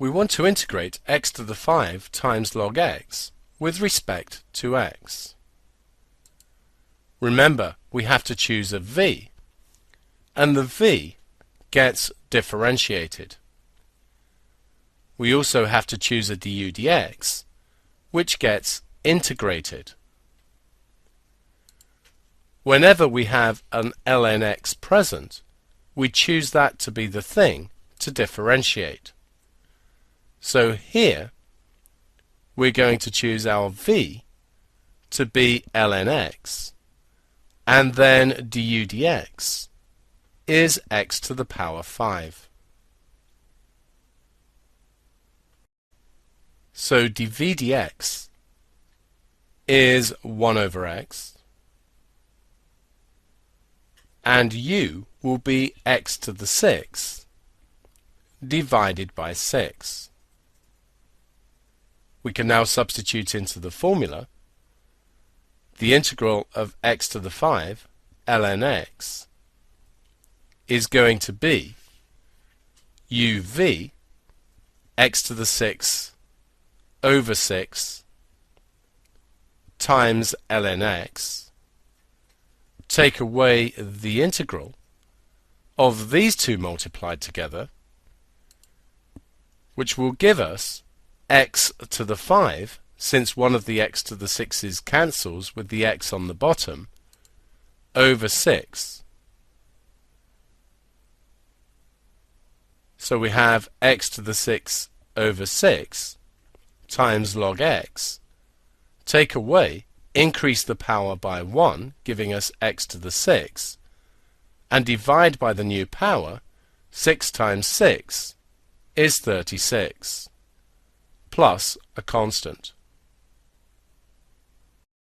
we want to integrate x to the 5 times log x with respect to x. Remember, we have to choose a v, and the v gets differentiated. We also have to choose a du dx, which gets integrated. Whenever we have an ln x present, we choose that to be the thing to differentiate. So here, we're going to choose our v to be ln x, and then du dx is x to the power 5. So dv dx is 1 over x, and u will be x to the 6 divided by 6. We can now substitute into the formula the integral of x to the 5 ln x is going to be uv x to the 6 over 6 times ln x. Take away the integral of these two multiplied together, which will give us x to the 5, since one of the x to the 6's cancels with the x on the bottom, over 6. So we have x to the 6 over 6 times log x. Take away, increase the power by 1, giving us x to the 6, and divide by the new power. 6 times 6 is 36, plus a constant.